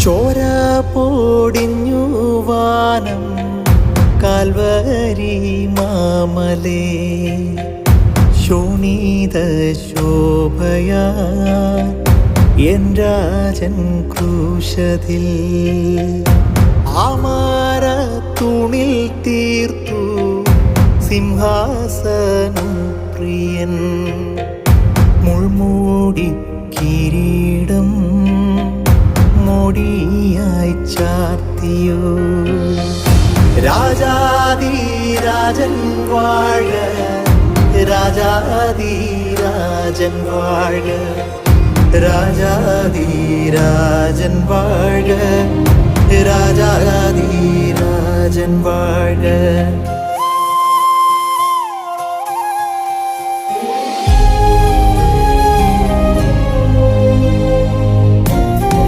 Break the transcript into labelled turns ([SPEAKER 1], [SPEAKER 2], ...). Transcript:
[SPEAKER 1] ചോര പൊടിഞ്ഞു വാനം Calvary മാമലേ ശോണിത ശോഭയാ N Rajan ക്രൂശതിൽ ആമാര തൂണിൽ തീർത്തു സിംഹാസനം പ്രിയൻ മുൾമൂടി കിരീടം മോടിയായി ചാർത്തിയോ രാജാധിരാജൻ വാഴ രാജാധിരാജൻ വാഴ രാജാധിരാജൻ വാഴ രാജാധിരാജൻ വാഴ